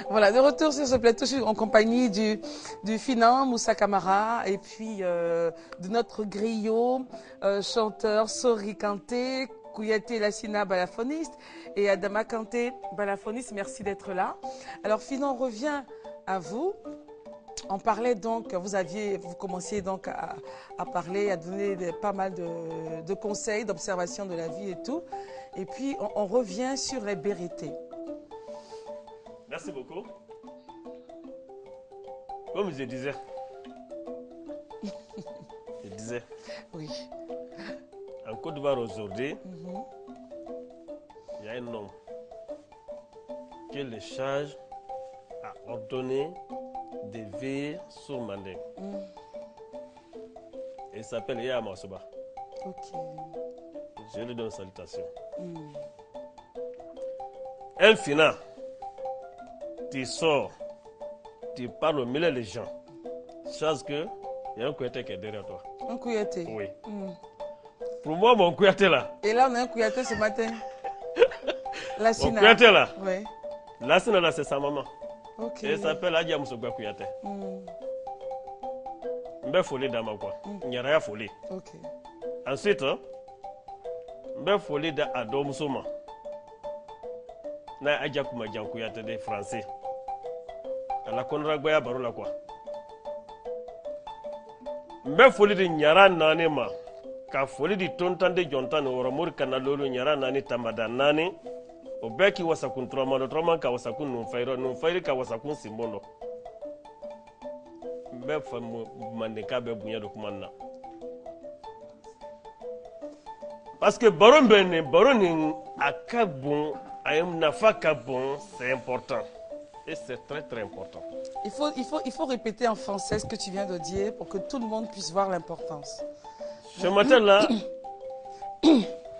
Voilà, de retour sur ce plateau, je suis en compagnie du Finan Moussa Camara et puis de notre griot, chanteur Sori Kanté, Kouyaté Lassina, balafoniste, et Adama Kanté, balafoniste. Merci d'être là. Alors Finan, on revient à vous. On parlait donc, vous commenciez donc à parler, à donner pas mal de conseils, d'observations de la vie et tout. Et puis on revient sur les vérités. Merci beaucoup. Comme je disais, oui. En Côte d'Ivoire aujourd'hui, il y a un homme qui le charge à ordonner des veilles sur Mandé. Il s'appelle Yaya Masoba. Ok. Je lui donne salutation. Un Finan, tu sors, tu parles au milieu des gens. Chose que il y a un Kouyaté qui est derrière toi. Un Kouyaté? Oui. Pour moi, mon Kouyaté là. Et là, on a un Kouyaté ce matin. Lassina. Mon Kouyaté là. Oui. Lassina là, c'est sa maman. Ok. Et elle s'appelle Adja Moussougba Kouyaté. Mbe folie dans ma quoi. Nyaraya folie. Ok. Ensuite, mbe folie dans Ado Moussouma. Na Adja Kouma Djan Kouyaté des Français. À la Konragoya Barola quoi. Mbe folie de Nyara Nane ma. Ka folie de Tontan de Jontan Oramur Kanalolo Nyara Nane Tamada Nane. Obeki wasakun troma ka wasakun nunfairo ka wasakun simbono. Mbe fa mandeka be bunya do kumanna. Parce que baron akabon ayem nafa kabon, c'est important. Et c'est très très important. Il faut répéter en français ce que tu viens de dire pour que tout le monde puisse voir l'importance. Ce matin-là,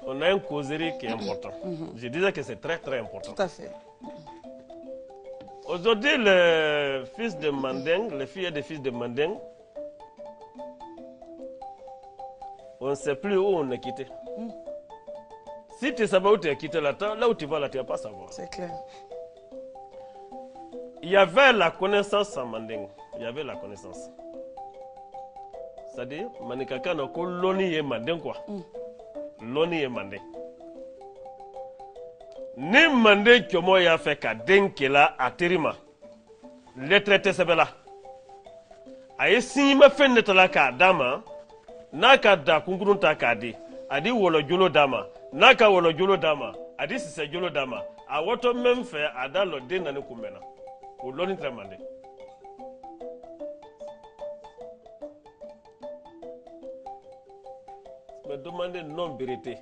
on a une causerie qui est importante. Je disais que c'est très très important. Tout à fait. Aujourd'hui, le fils de Mandeng, les filles et les fils de Mandeng, on ne sait plus où on est quitté. Si tu savais où tu es quitté, là où tu vas, là, tu ne vas pas savoir. C'est clair. Il y avait la connaissance en Mandeng. Il y avait la connaissance. C'est-à-dire, Manikaka n'a que l'oni et Mandeng quoi. L'oni et Mandeng. Ni Mandeng qui m'a fait qu'à Denkela à Terima. Les traités c'est là. Aye si ma fait netala ka dama. Naka da kunkurun ta kadi. Adi wolo jolo dama. Naka wolo jolo dama. Adi si se jolo dama. A woto même fait ada lo den nani kumena. Ou l'oni très Mandeng. Me demander non vérité.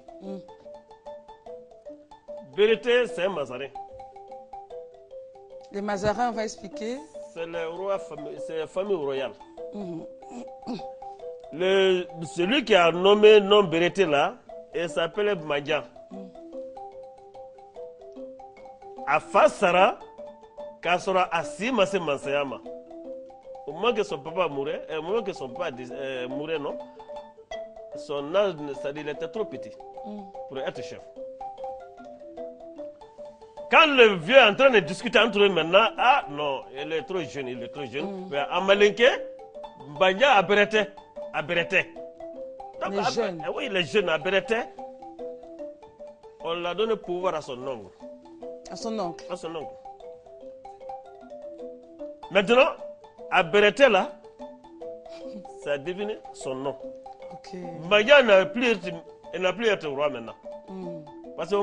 Vérité, c'est un Mazarin. Les Mazarins, on va expliquer. C'est le roi, c'est la famille royale. Celui qui a nommé non vérité là, il s'appelle Madjan. A Fassara, Kassora Asima se Mansayama. Au moment que son papa mourait, au moment que son papa mourait, non? Son âge, c'est-à-dire, il était trop petit pour être chef. Quand le vieux est en train de discuter entre eux maintenant, ah non, il est trop jeune. Mais à Malinké, Banya a Béreté. Les jeunes. Oui, les jeunes à Béreté. On l'a donné pouvoir à son oncle. À son oncle. À son oncle. Maintenant, à Béreté là, ça a devenu son nom. Ok. Banya n'a plus été roi maintenant. Parce que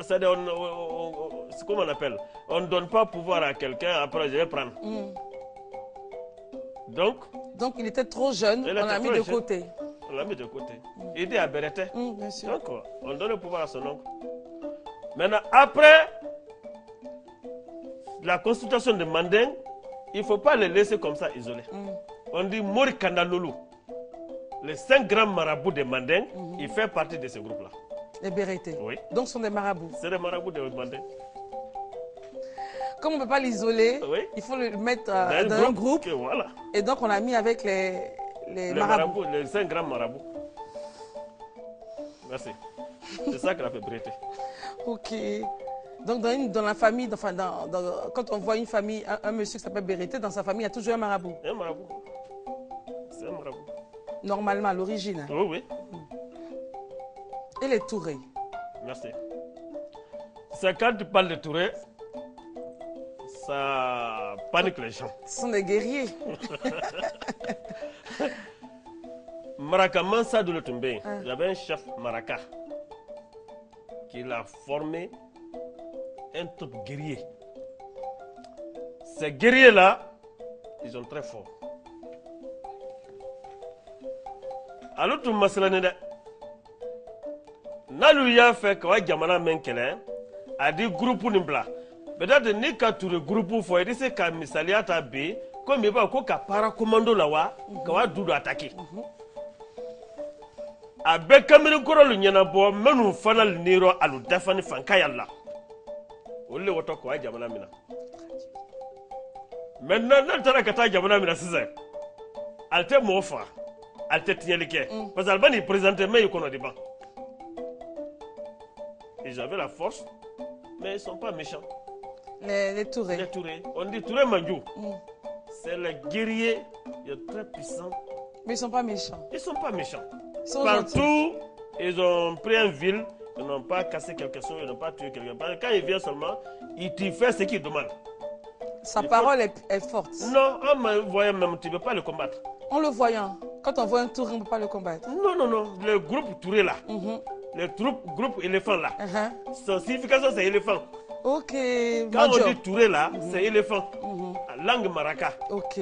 c'est comme on appelle. On ne donne pas pouvoir à quelqu'un, après je vais prendre. Donc il était trop jeune, on l'a mis de côté. On l'a mis de côté. Il était à Béreté. Bien sûr. Donc on donne le pouvoir à son oncle. Maintenant, après la constitution de Mandeng, il ne faut pas les laisser comme ça isolés. On dit Mori Kandaloulou. Les 5 grands marabouts de Mandeng, il fait partie de ce groupe-là. Les Bérétés. Oui. Donc ce sont des marabouts. C'est des marabouts de Mandeng. Comme on ne peut pas l'isoler, il faut le mettre dans un groupe. Que voilà. Et donc on l'a mis avec les marabouts. Les 5 grands marabouts. Merci. C'est ça qu'elle a fait Bérété. Ok. Donc dans la famille, enfin, quand on voit une famille, un monsieur qui s'appelle Bérété, dans sa famille, il y a toujours un marabout. Un marabout. C'est un marabout. Normalement, à l'origine. Hein. Oui, oui. Et les Tourés? Merci. C'est quand tu parles de Touré, ça panique les gens. Ce sont des guerriers. Maraka Mansa de Lotumbe, j'avais un chef Maraka qui l'a formé un tout guerrier. Ces guerriers-là, ils sont très forts. Alors tout masalanede, nalu ya fait que jamana menkele a dit groupe nimbla. Peut-être ni ka tour groupe fo edi se ka misalia ta be comme il va ko ka para commando la wa ka wa dudu attaquer. Abe kamiri korolu nyana bo menu fanal niro alu dafani fanka yalla. Olle woto ko jamana mina. Maintenant nan tara kata jamana mina size. Alte mofa. Alte tinyelike. Parce qu'Albani présentait mais il connaît des bancs. Ils avaient la force, mais ils ne sont pas méchants. Les Tourés. Les Tourés. On dit Touré Mandjou. C'est les guerriers, ils sont très puissants. Mais ils ne sont pas méchants. Ils ne sont pas méchants. Partout, gentils. Ils ont pris une ville, ils n'ont pas cassé quelque chose, ils n'ont pas tué quelqu'un. Parce que quand ils viennent seulement, ils te font ce qu'ils demandent. Sa parole est forte. Non, en me voyant même, tu ne peux pas le combattre. En le voyant, quand on voit un Touré, on ne peut pas le combattre. Non, non, non. Le groupe Touré là, le groupe éléphant là, son signification c'est éléphant. Ok. Quand on dit Touré là, c'est éléphant. Langue maraka. Ok.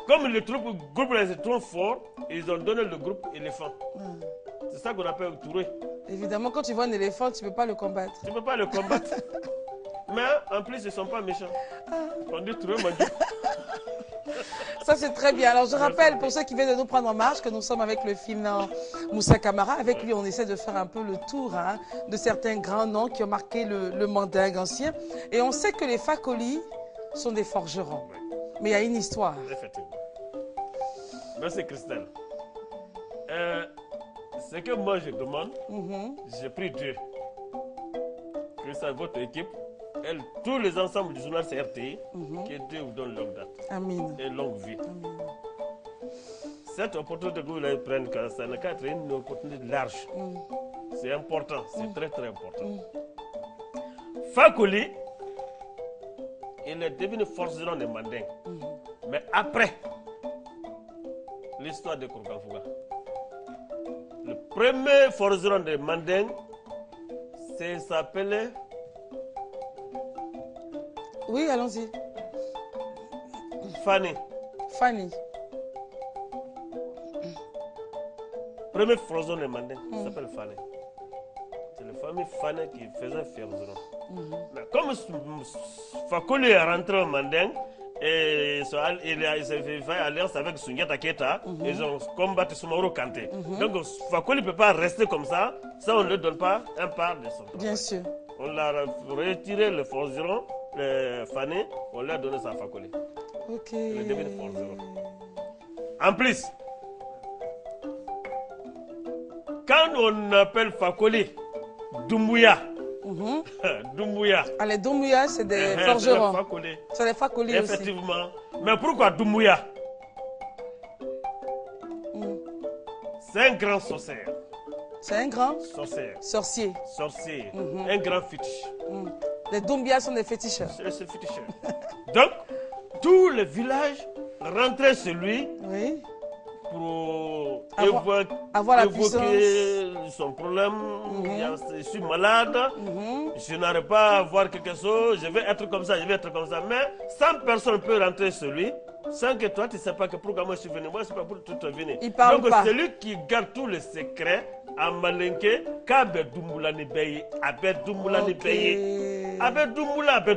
Comme le groupe là c'est trop fort, ils ont donné le groupe éléphant. C'est ça qu'on appelle Touré. Évidemment, quand tu vois un éléphant, tu ne peux pas le combattre. Tu ne peux pas le combattre. Mais en plus, ils ne sont pas méchants. On dit Touré Mandjou. Ça, c'est très bien. Alors, je rappelle, pour ceux qui viennent de nous prendre en marche, que nous sommes avec le finland Moussa Camara. Avec lui, on essaie de faire un peu le tour de certains grands noms qui ont marqué le mandingue ancien. Et on sait que les Fakoli sont des forgerons. Mais il y a une histoire. Effectivement. Merci, Christelle. Ce que moi, je demande, j'ai pris Dieu. Christelle, votre équipe, elle, tous les ensembles du journal CRTI, que Dieu vous donne longue date. Amen. Et longue vie. Amen. Cette opportunité que vous allez prendre, ça n'a qu'à être une opportunité large. C'est important, c'est très très important. Fakoli, il est devenu forgeron de Manding. Mais après l'histoire de Kourkanfouga, le premier forgeron de Manding, s'appelait... Oui, allons-y. Fanny. Fanny. Premier forgeron de Manding s'appelle Fanny. C'est la famille Fanny qui faisait forgeron. Mais comme Fakoli est rentré au Manding, et il a fait alliance avec Sundiata Keita, ils ont combattu Soumaoro Kanté. Donc Fakoli ne peut pas rester comme ça on ne lui donne pas un part de son travail. Bien sûr. On l'a retiré le forgeron, le Fanny, on lui a donné ça à Fakoli. Ok. Il est devenu forgeron. En plus, quand on appelle Fakoli Doumbouya, Doumbouya. Ah, les Doumbouya, c'est des forgerons. C'est des Fakoli aussi. Effectivement. Mais pourquoi Doumbouya? C'est un grand sorcier. C'est un grand sorcier. Un grand fétiche. Les Doumbouya sont des féticheurs. C'est des féticheurs. Donc, tout le village rentrait chez lui pour évoquer son problème. Je suis malade, je n'arrive pas à voir quelque chose, je vais être comme ça, Mais 100 personnes peuvent rentrer chez lui sans que toi tu ne sais pas que pourquoi moi je suis venu. Moi, je ne sais pas pour tout venir. Donc, c'est lui qui garde tous les secrets à Malinké, qu'Abe Doumoula ni Beye, Abe Doumoula ni Beye. Abe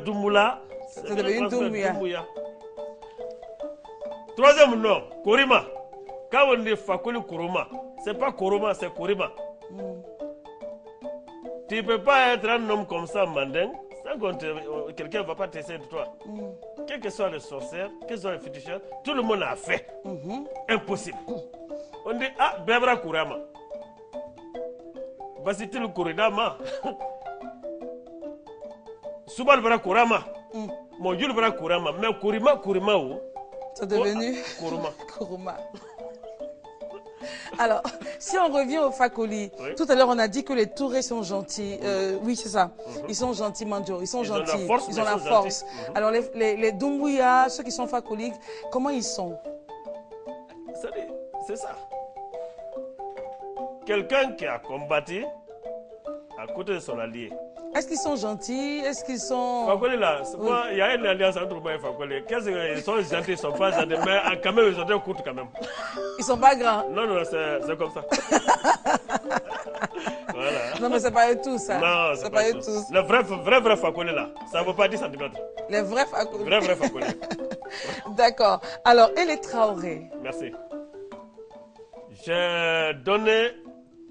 Doumoula, c'est devenu Doumbouya. Troisième nom, Korima. Quand on dit Fakoli Koroma, ce n'est pas Koroma, c'est Korima. Tu ne peux pas être un homme comme ça, Manding, sans que quelqu'un ne va pas t'essayer de toi. Quel que soit le sorcier, quel que soit le féticheur, tout le monde a fait. Impossible. On dit, Bebra Kurama. Basitil Kuridama. Subal bara Kurama. Mon Dieu bara Kurama. Mais Kurima ou? C'est devenu Kuruma. Kuruma. Alors, si on revient au Fakoli, Oui. tout à l'heure on a dit que les Tourés sont gentils. Oui, c'est ça. Ils sont gentils, Mandjo. Ils sont gentils. Ils ont la force. Alors, les Doumbouya, ceux qui sont Fakoli, comment ils sont? C'est ça. Quelqu'un qui a combattu à côté de son allié. Est-ce qu'ils sont gentils? Est-ce qu'ils sont... Fakoli là, il y a une alliance entre moi et Fakoli. Qu'est-ce qu'ils sont gentils, ils sont pas gentils, mais quand même ils ont des coups quand même. Ils sont pas grands. Non, c'est comme ça. Voilà. Non, mais c'est pas eux tous, ça. Non, c'est pas eux tous. Le vrai Fakoli là, ça ne vaut pas 10 cm. Les vrais Fakoli. Vrai Fakoli. D'accord. Alors, et les Traoré? Merci. J'ai donné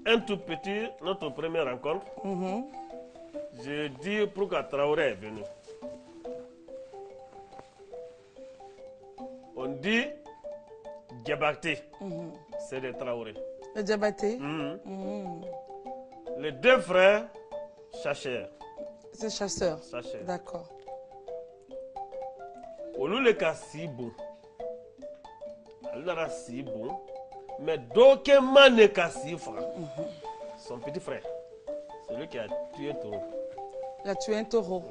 un tout petit, notre première rencontre. Je dis pourquoi Traoré est venu. On dit Diabaté, c'est des Traoré. Le Diabaté? Les deux frères Chacher. C'est chasseur. Chacher. D'accord. Olu ka si bon. Alors si bon. Mais d'aucunement ne ka si frère. Son petit frère. C'est lui qui a tué Taureau. Il a tué un taureau.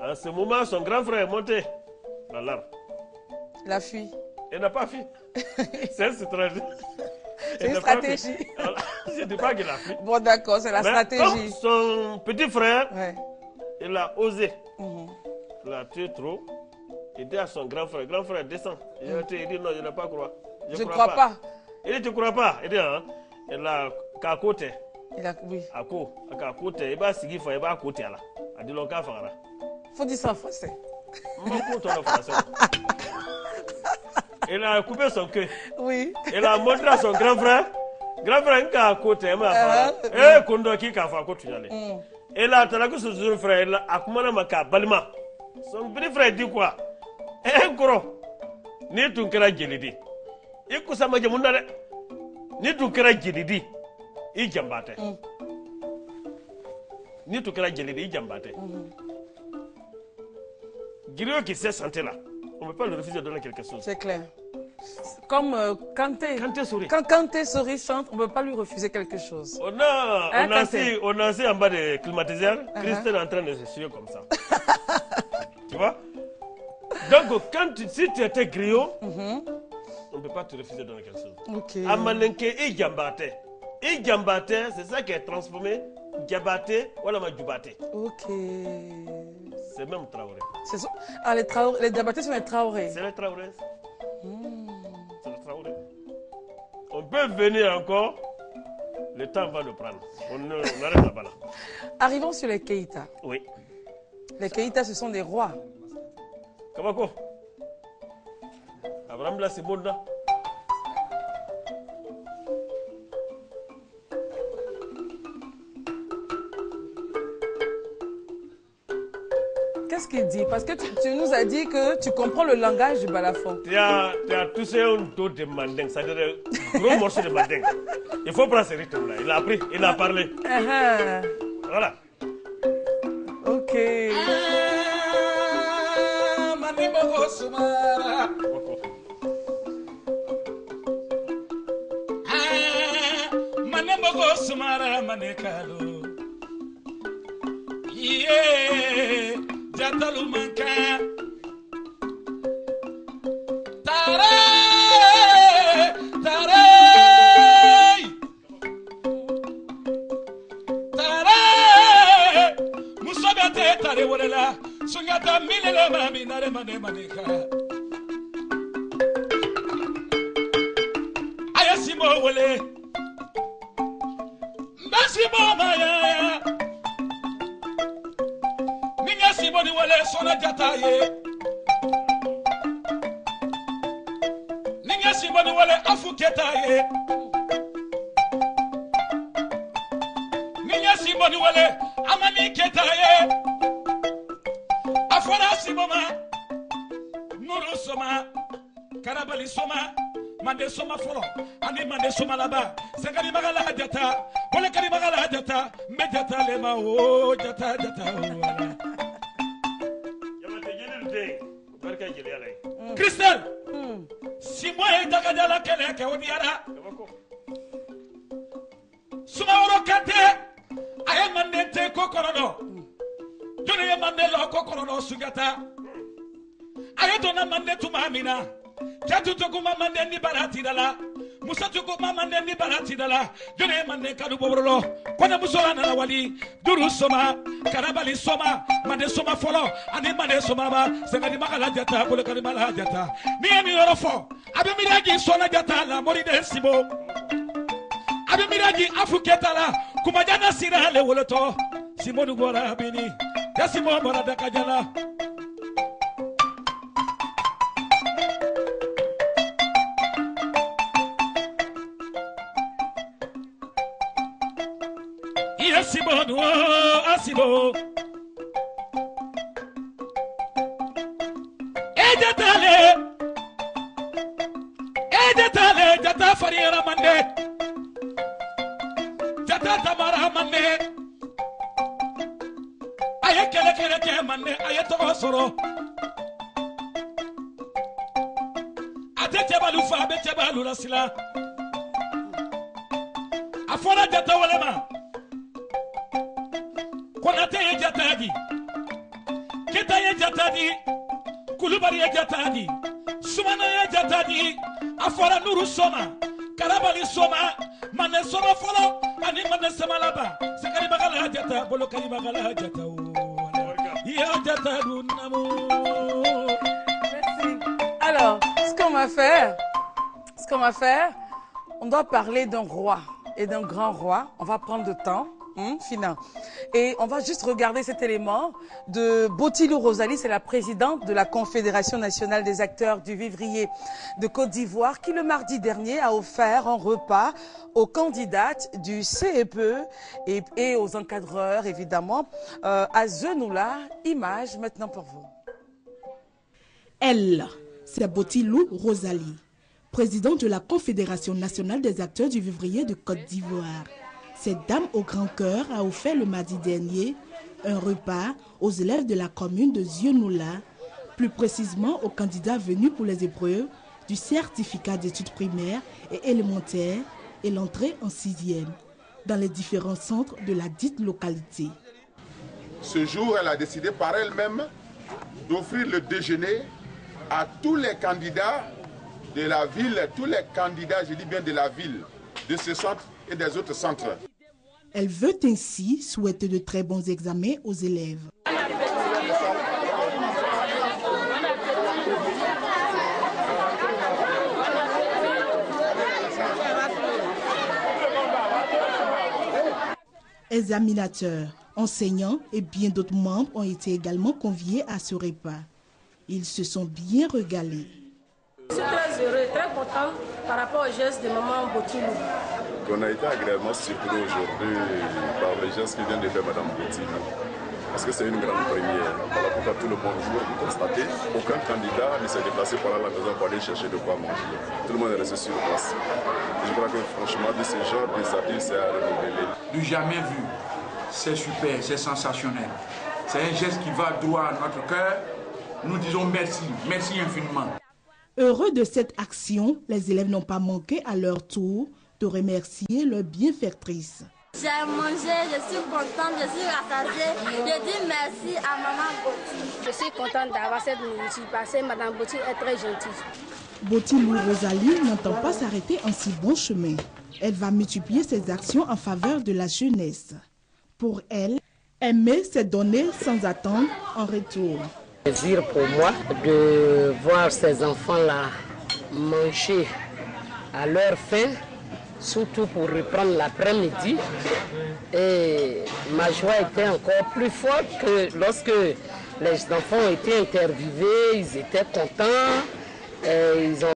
En ce moment, son grand frère est monté dans l'arbre. Il a fui. Il n'a pas fui. C'est une stratégie. C'est une stratégie. Je ne dis pas qu'il a fui. Bon, d'accord, c'est la Mais stratégie. comme son petit frère, Ouais. il a osé. Il a tué trop. Il dit à son grand frère, descend. Il dit non, je ne pas croire. Je ne crois pas. Il dit, tu ne crois pas? Il dit, hein, il a qu'à côté. Il a, oui. À côté, il va seguir, il va à côté là. Il dit, l'on va faire. Faut dire ça en français. Il a coupé son queue. Oui. Il a montré à son grand frère. Grand frère, il a à côté. Eh, Kondo qui a fait à côté. Il a attaqué son jeune frère. Il a commandé ma balima. Son petit frère dit quoi? Eh, gros. Ni tu kera jelidi. I kusama jamunda de. Ni tu kera jelidi. I jambate. Ni tu kera jelidi, I jambate. Griot qui s'est santé là. On ne peut pas le refuser de donner quelque chose. C'est clair. Comme Kanté. Souris. Quand Kanté Souris chante, on ne peut pas lui refuser quelque chose. On a assis en bas des climatiseurs. Christelle est en train de se suivre comme ça. Tu vois? Donc, si tu étais griot, on ne peut pas te refuser de donner quelque chose. Ok. Amanenke et Djambate. Et Djambate, c'est ça qui est transformé. Djabate, voilà ma Djubate. Ok. C'est même Traoré. Ah, les Diabatés sont les Traoré. C'est les Traoré. C'est les Traoré. On peut venir encore. Le temps va le prendre. On arrête là-bas. Là. Arrivons sur les Keïta. Oui. Les Keïta, ce sont des rois. Comment? Abraham là, c'est bon là. Qu'est-ce qu'il dit? Parce que tu nous as dit que tu comprends le langage du balafon. Tu as touché un dos de manding, c'est-à-dire un gros morceau de manding. Il faut prendre ce rythme-là. Il a appris, il a parlé. Voilà. Ok. Sumara manekalo Iye Jatalu manka Tare Musobate tare wolela Sungata milele mami nare mane maneka Ayasimo wole Sibo maya Ninga sibo ni wale sona jata ye Ninga sibo ni wale afu keta ye Ninga sibo ni wale amani keta ye Afora sibo ma Nuru soma Karabali soma Mande soma folo Ani mande soma laba Segari magala hajata Wale kari magala hajata Mejata lema o jata wala Christelle, si moi et Dagadala Keleke Odiara, Sumaworo Kate, I am Mandete Kokorono, Johnny Mandela Kokorono Sugata, I don't know Mandetu Mamina, Jatutokuma Mandeni Baratidala, Musatukuma Mandeni Baratidala, Johnny Mandeka Borolo, Konamusona Wali, Duru Soma, Karabali Soma, Mande Soma Follow, and Mande Somaba, Sagani Makalajata, Polokanimala Jata, Niami Orofo, Abimiragi Sona Jata, Moride Sibo, Abimiragi Afuketala, Kumajana Sira Le Woloto, Simonu Bora Bini, Yasimo Bora Dakajala. Asibo, Asibo. Ejetale, Jata Fariera Mande, Jata Tamara Mande, Ayekele Mande, Ayato Soro, Atebalufa, Betebalula Sila, Afora Jata Walema. Konate Jatadi, Ketaye Jatadi, Kulubari Jatadi, Sumana Jatadi, Afora Nuru Soma, Karabali Soma, Mane Soma Follow, and Mane Samalaba, Sakari Bagala Jata, Bolokari Bagala Jata, Yajata Namu. Merci. Alors, ce qu'on va faire, on doit parler d'un roi et d'un grand roi. On va prendre le temps. Final. Et on va juste regarder cet élément de Botilou Rosalie, c'est la présidente de la Confédération nationale des acteurs du vivrier de Côte d'Ivoire, qui le mardi dernier a offert un repas aux candidates du CEPE et aux encadreurs, évidemment, à Zenoula. Image maintenant pour vous. Elle, c'est Botilou Rosalie, présidente de la Confédération nationale des acteurs du vivrier de Côte d'Ivoire. Cette dame au grand cœur a offert le mardi dernier un repas aux élèves de la commune de Zenoula, plus précisément aux candidats venus pour les épreuves du certificat d'études primaires et élémentaires et l'entrée en 6e dans les différents centres de la dite localité. Ce jour, elle a décidé par elle-même d'offrir le déjeuner à tous les candidats de la ville, tous les candidats, je dis bien de la ville, de ce centre et des autres centres. Elle veut ainsi souhaiter de très bons examens aux élèves. Examinateurs, enseignants et bien d'autres membres ont été également conviés à ce repas. Ils se sont bien régalés. Je suis très heureux, très content par rapport au geste de maman Botilou. On a été agréablement surpris aujourd'hui par les gestes que vient de faire Mme Botilou. Parce que c'est une grande première. Voilà pourquoi tout le monde veut constater aucun candidat ne s'est déplacé par là à la maison pour aller chercher de quoi manger. Tout le monde est resté sur place. Et je crois que franchement, de ce genre d'initiative, c'est à renouveler. Du jamais vu. C'est super, c'est sensationnel. C'est un geste qui va droit à notre cœur. Nous disons merci, merci infiniment. Heureux de cette action, les élèves n'ont pas manqué à leur tour de remercier leur bienfaitrice. J'ai mangé, je suis contente, je suis rassasiée. Je dis merci à Maman Botilou. Je suis contente d'avoir cette nourriture parce que Mme Botilou est très gentille. Botilou Rosalie n'entend pas s'arrêter en si bon chemin. Elle va multiplier ses actions en faveur de la jeunesse. Pour elle, aimer, c'est donner sans attendre en retour. Plaisir pour moi de voir ces enfants-là manger à leur faim, surtout pour reprendre l'après-midi. Et ma joie était encore plus forte que lorsque les enfants ont été interviewés, ils étaient contents. Ils ont